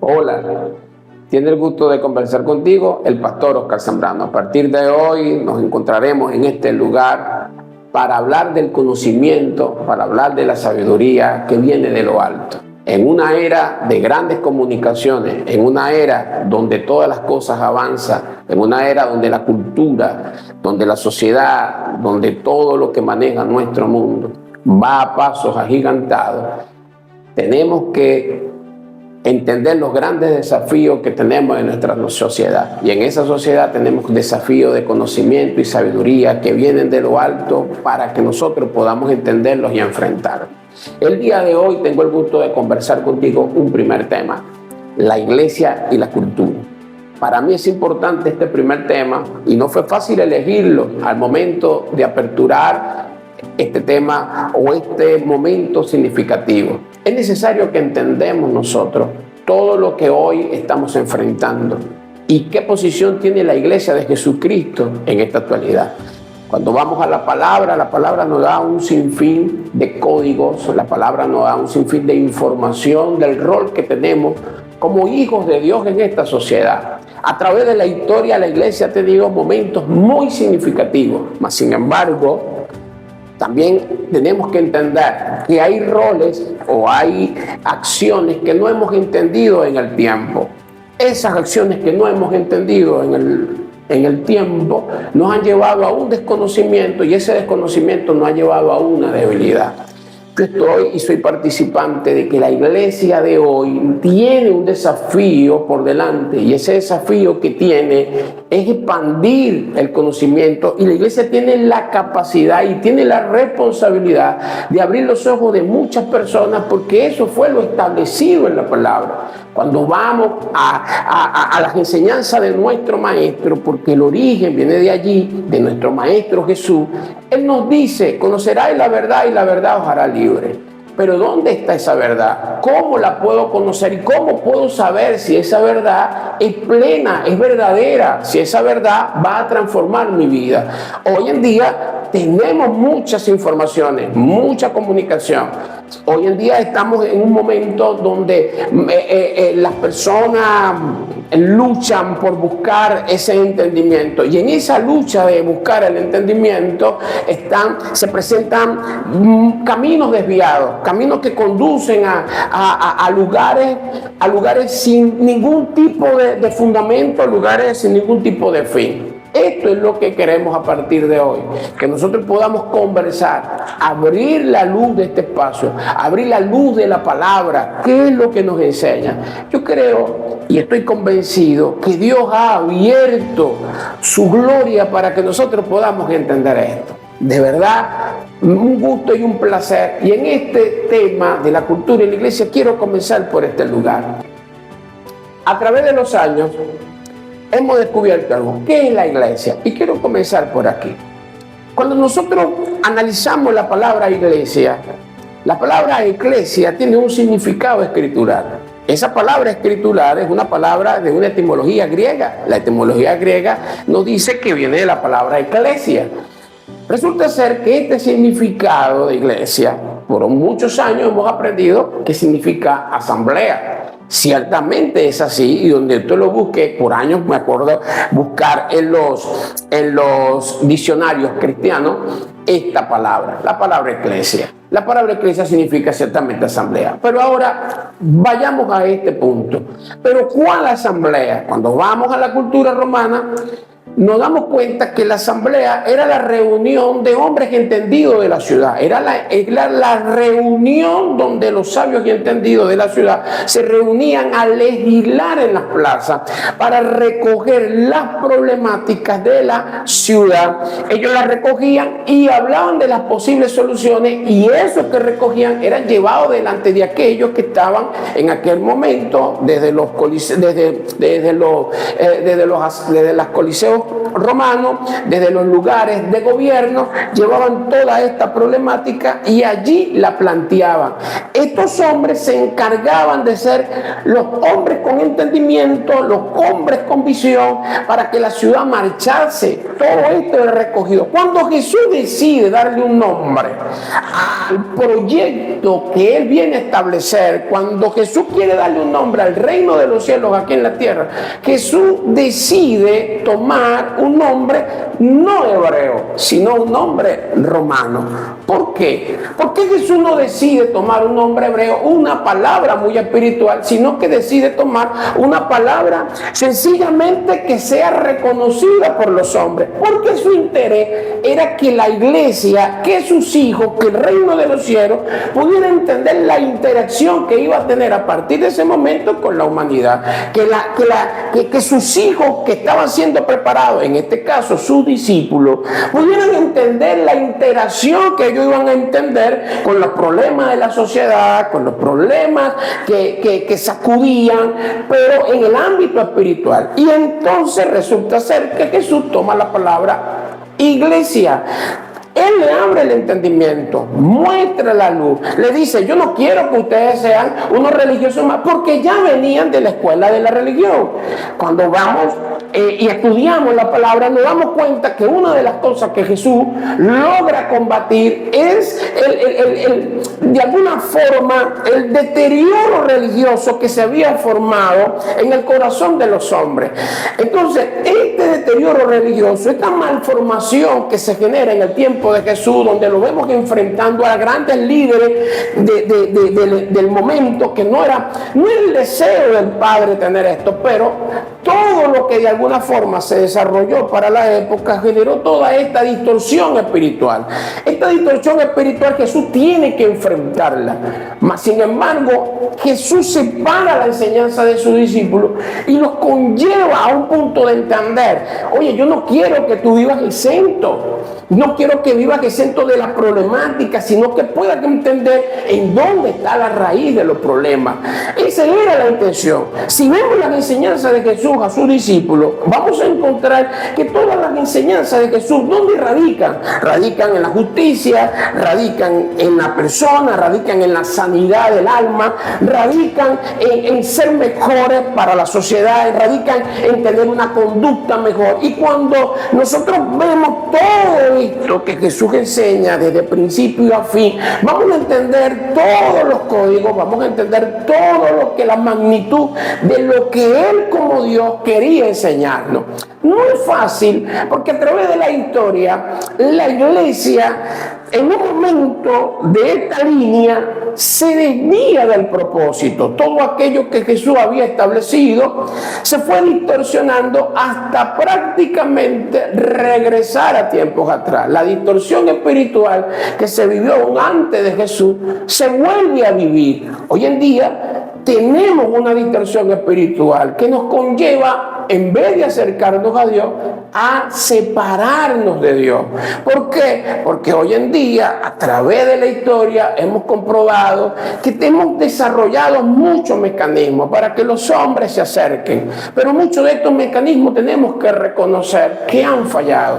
Hola, tiene el gusto de conversar contigo el pastor Oscar Zambrano. A partir de hoy nos encontraremos en este lugar para hablar del conocimiento, para hablar de la sabiduría que viene de lo alto. En una era de grandes comunicaciones, en una era donde todas las cosas avanzan, en una era donde la cultura, donde la sociedad, donde todo lo que maneja nuestro mundo va a pasos agigantados, tenemos que entender los grandes desafíos que tenemos en nuestra sociedad. Y en esa sociedad tenemos desafíos de conocimiento y sabiduría que vienen de lo alto para que nosotros podamos entenderlos y enfrentarlos. El día de hoy tengo el gusto de conversar contigo un primer tema: la iglesia y la cultura. Para mí es importante este primer tema y no fue fácil elegirlo al momento de aperturar este tema o este momento significativo. Es necesario que entendamos nosotros todo lo que hoy estamos enfrentando y qué posición tiene la iglesia de Jesucristo en esta actualidad. Cuando vamos a la palabra nos da un sinfín de códigos, la palabra nos da un sinfín de información del rol que tenemos como hijos de Dios en esta sociedad. A través de la historia, la iglesia ha tenido momentos muy significativos, mas sin embargo, también tenemos que entender que hay roles o hay acciones que no hemos entendido en el tiempo. Esas acciones que no hemos entendido en el tiempo nos han llevado a un desconocimiento y ese desconocimiento nos ha llevado a una debilidad. Yo estoy y soy participante de que la iglesia de hoy tiene un desafío por delante y ese desafío que tiene es expandir el conocimiento y la iglesia tiene la capacidad y tiene la responsabilidad de abrir los ojos de muchas personas porque eso fue lo establecido en la palabra. Cuando vamos a las enseñanzas de nuestro maestro, porque el origen viene de allí, de nuestro maestro Jesús, Él nos dice: conoceráis la verdad y la verdad os hará libre. Pero ¿dónde está esa verdad? ¿Cómo la puedo conocer y cómo puedo saber si esa verdad es plena, es verdadera, si esa verdad va a transformar mi vida? Hoy en día tenemos muchas informaciones, mucha comunicación. Hoy en día estamos en un momento donde las personas luchan por buscar ese entendimiento y en esa lucha de buscar el entendimiento se presentan caminos desviados, caminos que conducen a lugares sin ningún tipo de fundamento, lugares sin ningún tipo de fin. Esto es lo que queremos a partir de hoy, que nosotros podamos conversar, abrir la luz de este espacio, abrir la luz de la palabra. ¿Qué es lo que nos enseña? Yo creo y estoy convencido que Dios ha abierto su gloria para que nosotros podamos entender esto. De verdad, un gusto y un placer. Y en este tema de la cultura y la iglesia quiero comenzar por este lugar. A través de los años hemos descubierto algo. ¿Qué es la iglesia? Y quiero comenzar por aquí. Cuando nosotros analizamos la palabra iglesia, la palabra eclesia tiene un significado escritural. Esa palabra escritural es una palabra de una etimología griega. La etimología griega nos dice que viene de la palabra eclesia. Resulta ser que este significado de iglesia, por muchos años hemos aprendido que significa asamblea. Ciertamente es así, y donde tú lo busques, por años me acuerdo buscar en los diccionarios cristianos esta palabra, la palabra eclesia. La palabra iglesia significa ciertamente asamblea. Pero ahora vayamos a este punto. ¿Pero cuál asamblea? Cuando vamos a la cultura romana, nos damos cuenta que la asamblea era la reunión de hombres entendidos de la ciudad. Era la reunión donde los sabios y entendidos de la ciudad se reunían a legislar en las plazas para recoger las problemáticas de la ciudad. Ellos las recogían y hablaban de las posibles soluciones, y eso que recogían eran llevados delante de aquellos que estaban en aquel momento desde los coliseos romano, desde los lugares de gobierno, llevaban toda esta problemática y allí la planteaban. Estos hombres se encargaban de ser los hombres con entendimiento, los hombres con visión, para que la ciudad marchase. Todo esto es recogido. Cuando Jesús decide darle un nombre al proyecto que Él viene a establecer, cuando Jesús quiere darle un nombre al reino de los cielos aquí en la tierra, Jesús decide tomar un nombre no hebreo, sino un nombre romano. ¿Por qué? ¿Por qué Jesús no decide tomar un nombre hebreo, una palabra muy espiritual, sino que decide tomar una palabra sencillamente que sea reconocida por los hombres? Porque su interés era que la iglesia, que sus hijos, que el reino de los cielos pudiera entender la interacción que iba a tener a partir de ese momento con la humanidad, que sus hijos que estaban siendo preparados, en este caso sus discípulos, pudieran entender la interacción que ellos iban a entender con los problemas de la sociedad, con los problemas que sacudían, pero en el ámbito espiritual. Y entonces resulta ser que Jesús toma la palabra iglesia. Él le abre el entendimiento, muestra la luz, le dice: yo no quiero que ustedes sean unos religiosos más, porque ya venían de la escuela de la religión. Cuando vamos y estudiamos la palabra, nos damos cuenta que una de las cosas que Jesús logra combatir es de alguna forma el deterioro religioso que se había formado en el corazón de los hombres. Entonces, este deterioro religioso, esta malformación que se genera en el tiempo de Jesús, donde lo vemos enfrentando a grandes líderes del momento, que no era el deseo del Padre tener esto, pero todo lo que de alguna forma se desarrolló para la época generó toda esta distorsión espiritual. Esta distorsión espiritual Jesús tiene que enfrentarla. Mas sin embargo, Jesús separa la enseñanza de sus discípulos y los conlleva a un punto de entender: oye, yo no quiero que tú vivas exento. No quiero que vivas exento de las problemáticas, sino que puedas entender en dónde está la raíz de los problemas. Esa era la intención. Si vemos las enseñanzas de Jesús a sus discípulos, vamos a encontrar que todas las enseñanzas de Jesús, ¿dónde radican? Radican en la justicia, radican en la persona, radican en la sanidad del alma, radican en ser mejores para la sociedad, radican en tener una conducta mejor. Y cuando nosotros vemos todo esto que Jesús enseña desde principio a fin, vamos a entender todos los códigos, vamos a entender todo lo que la magnitud de lo que Él como Dios quería enseñarnos. No es fácil, porque a través de la historia, la iglesia en un momento de esta línea se desvía del propósito. Todo aquello que Jesús había establecido se fue distorsionando hasta prácticamente regresar a tiempos atrás. La distorsión espiritual que se vivió aún antes de Jesús se vuelve a vivir. Hoy en día tenemos una distorsión espiritual que nos conlleva, en vez de acercarnos a Dios, a separarnos de Dios. ¿Por qué? Porque hoy en día, a través de la historia, hemos comprobado que hemos desarrollado muchos mecanismos para que los hombres se acerquen. Pero muchos de estos mecanismos tenemos que reconocer que han fallado.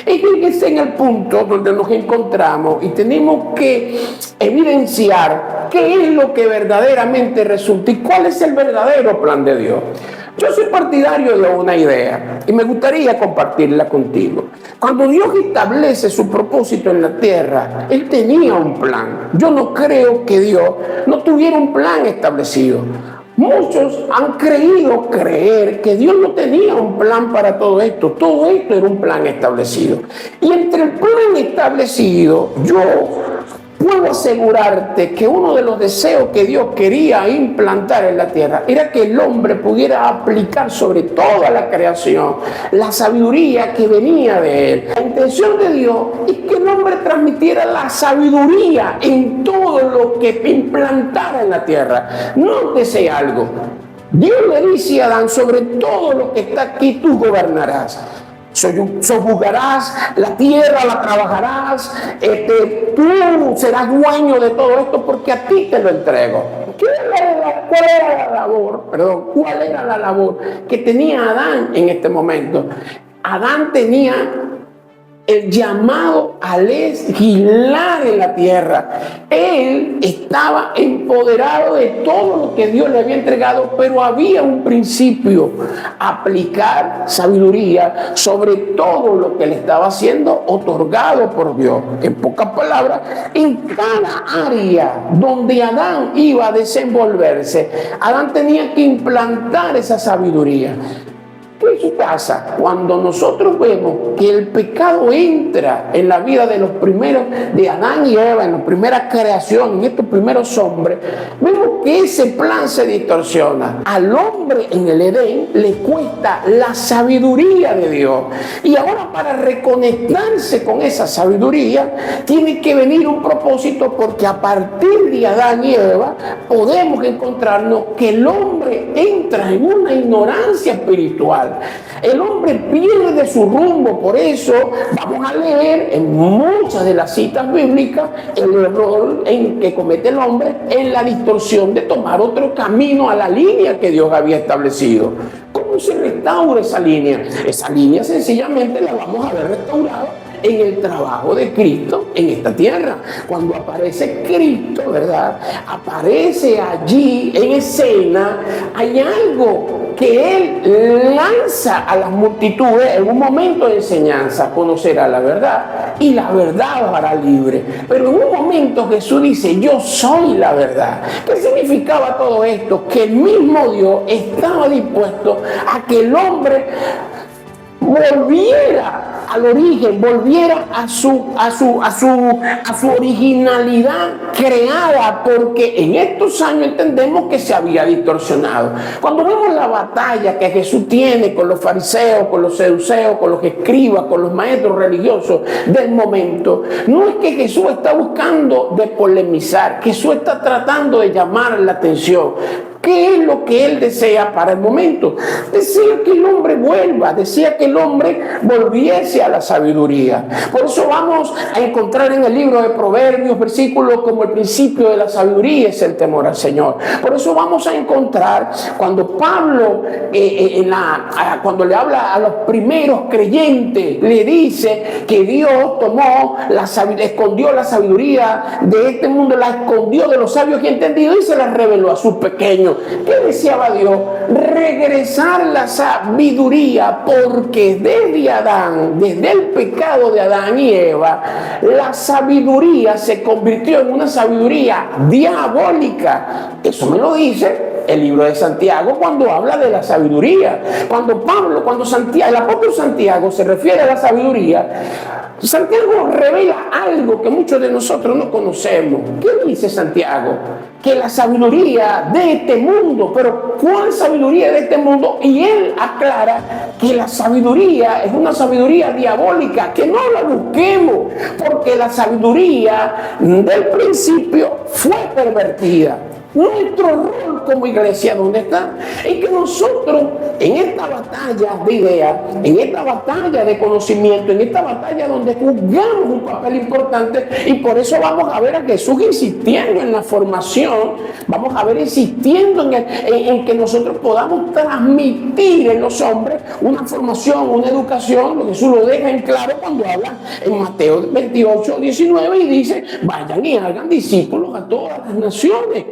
Es que es en el punto donde nos encontramos y tenemos que evidenciar qué es lo que verdaderamente resulta y cuál es el verdadero plan de Dios. Yo soy partidario de una idea y me gustaría compartirla contigo. Cuando Dios establece su propósito en la tierra, Él tenía un plan. Yo no creo que Dios no tuviera un plan establecido. Muchos han creer que Dios no tenía un plan para todo esto. Todo esto era un plan establecido. Y entre el plan establecido, yo puedo asegurarte que uno de los deseos que Dios quería implantar en la tierra era que el hombre pudiera aplicar sobre toda la creación la sabiduría que venía de Él. La intención de Dios es que el hombre transmitiera la sabiduría en todo lo que implantara en la tierra. No desee algo. Dios le dice a Adán: sobre todo lo que está aquí tú gobernarás. Sojuzgarás la tierra, la trabajarás, tú serás dueño de todo esto porque a ti te lo entrego. ¿Cuál era la labor que tenía Adán en este momento? Adán tenía el llamado a legislar en la tierra. Él estaba empoderado de todo lo que Dios le había entregado, pero había un principio: aplicar sabiduría sobre todo lo que le estaba siendo otorgado por Dios. En pocas palabras, en cada área donde Adán iba a desenvolverse, Adán tenía que implantar esa sabiduría. ¿Qué pasa cuando nosotros vemos que el pecado entra en la vida de los primeros, de Adán y Eva, en la primera creación, en estos primeros hombres? Vemos que ese plan se distorsiona. Al hombre en el Edén le cuesta la sabiduría de Dios, y ahora para reconectarse con esa sabiduría tiene que venir un propósito, porque a partir de Adán y Eva podemos encontrarnos que el hombre entra en una ignorancia espiritual. El hombre pierde su rumbo. Por eso vamos a leer en muchas de las citas bíblicas el error en que comete el hombre en la distorsión de tomar otro camino a la línea que Dios había establecido. ¿Cómo se restaura esa línea? Esa línea sencillamente la vamos a ver restaurada en el trabajo de Cristo en esta tierra. Cuando aparece Cristo, ¿verdad?, aparece allí en escena, hay algo que Él lanza a las multitudes en un momento de enseñanza: conocerá la verdad y la verdad os hará libre. Pero en un momento Jesús dice: yo soy la verdad. ¿Qué significaba todo esto? Que el mismo Dios estaba dispuesto a que el hombre volviera al origen, volviera a su originalidad creada, porque en estos años entendemos que se había distorsionado. Cuando vemos la batalla que Jesús tiene con los fariseos, con los seduceos, con los escribas, con los maestros religiosos del momento, no es que Jesús está buscando de polemizar, Jesús está tratando de llamar la atención. ¿Qué es lo que Él desea para el momento? Desea que el hombre vuelva, desea que el hombre volviese a la sabiduría. Por eso vamos a encontrar en el libro de Proverbios versículos como: el principio de la sabiduría es el temor al Señor. Por eso vamos a encontrar cuando Pablo, cuando le habla a los primeros creyentes, le dice que Dios tomó escondió la sabiduría de este mundo, la escondió de los sabios y entendidos y se la reveló a sus pequeños. ¿Qué deseaba Dios? Regresar la sabiduría, porque desde Adán, desde el pecado de Adán y Eva, la sabiduría se convirtió en una sabiduría diabólica. Eso me lo dice el libro de Santiago cuando habla de la sabiduría. Cuando el apóstol Santiago se refiere a la sabiduría, Santiago revela algo que muchos de nosotros no conocemos. ¿Qué dice Santiago? Que la sabiduría de este mundo. Pero ¿cuál sabiduría de este mundo? Y él aclara que la sabiduría es una sabiduría diabólica, que no la busquemos, porque la sabiduría del principio fue pervertida. Nuestro rol como iglesia, ¿dónde está? Es que nosotros, en esta batalla de ideas, en esta batalla de conocimiento, en esta batalla donde jugamos un papel importante, y por eso vamos a ver a Jesús insistiendo en la formación, vamos a ver insistiendo en que nosotros podamos transmitir en los hombres una formación, una educación. Jesús lo deja en claro cuando habla en Mateo 28, 19 y dice: vayan y hagan discípulos a todas las naciones.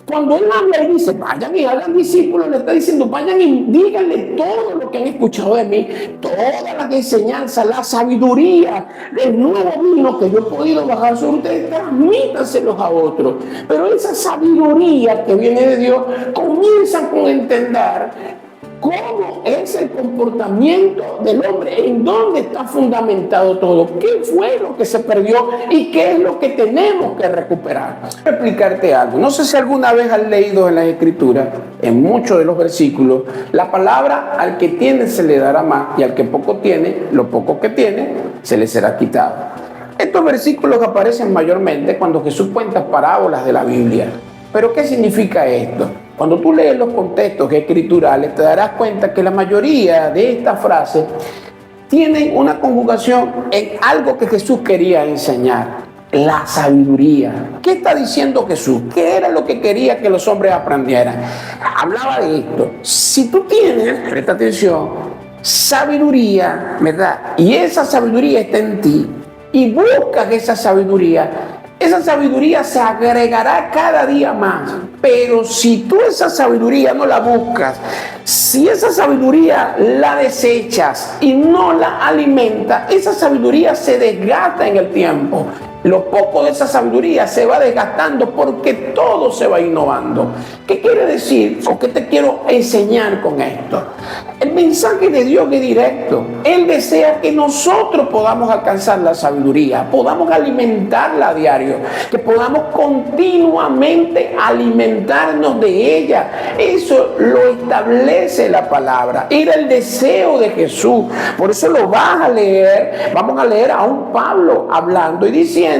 Cuando él habla y dice: vayan y hagan discípulos, le está diciendo: vayan y díganle todo lo que han escuchado de mí, todas las enseñanzas, la sabiduría del nuevo vino que yo he podido bajar sobre ustedes, transmítanselos a otros. Pero esa sabiduría que viene de Dios comienza con entender cómo es el comportamiento del hombre, en dónde está fundamentado todo, qué fue lo que se perdió y qué es lo que tenemos que recuperar. Voy a explicarte algo. No sé si alguna vez has leído en las Escrituras, en muchos de los versículos, la palabra: al que tiene se le dará más, y al que poco tiene, lo poco que tiene se le será quitado. Estos versículos aparecen mayormente cuando Jesús cuenta parábolas de la Biblia. ¿Pero qué significa esto? Cuando tú lees los contextos escriturales, te darás cuenta que la mayoría de estas frases tienen una conjugación en algo que Jesús quería enseñar: la sabiduría. ¿Qué está diciendo Jesús? ¿Qué era lo que quería que los hombres aprendieran? Hablaba de esto. Si tú tienes, presta atención, sabiduría, ¿verdad? Y esa sabiduría está en ti, y buscas esa sabiduría se agregará cada día más. Pero si tú esa sabiduría no la buscas, si esa sabiduría la desechas y no la alimentas, esa sabiduría se desgasta en el tiempo. Lo poco de esa sabiduría se va desgastando porque todo se va innovando. ¿Qué quiere decir o qué te quiero enseñar con esto? El mensaje de Dios es directo. Él desea que nosotros podamos alcanzar la sabiduría, podamos alimentarla a diario, que podamos continuamente alimentarnos de ella. Eso lo establece la palabra. Era el deseo de Jesús. Por eso lo vas a leer. Vamos a leer a un Pablo hablando y diciendo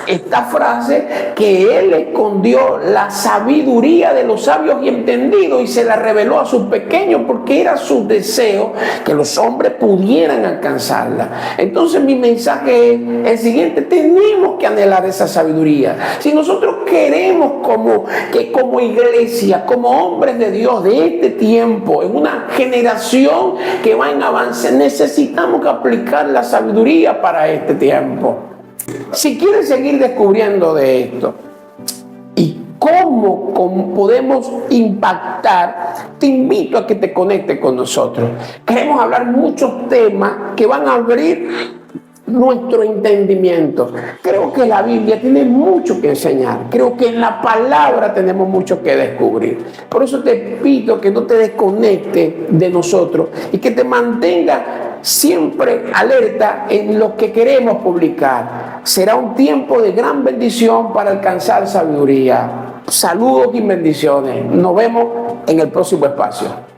esta frase, que él escondió la sabiduría de los sabios y entendidos y se la reveló a sus pequeños, porque era su deseo que los hombres pudieran alcanzarla. Entonces mi mensaje es el siguiente: tenemos que anhelar esa sabiduría. Si nosotros queremos como iglesia, como hombres de Dios de este tiempo, en una generación que va en avance, necesitamos aplicar la sabiduría para este tiempo. Si quieres seguir descubriendo de esto y cómo podemos impactar, te invito a que te conectes con nosotros. Queremos hablar muchos temas que van a abrir nuestro entendimiento. Creo que la Biblia tiene mucho que enseñar. Creo que en la palabra tenemos mucho que descubrir. Por eso te pido que no te desconectes de nosotros y que te mantengas siempre alerta en lo que queremos publicar. Será un tiempo de gran bendición para alcanzar sabiduría. Saludos y bendiciones. Nos vemos en el próximo espacio.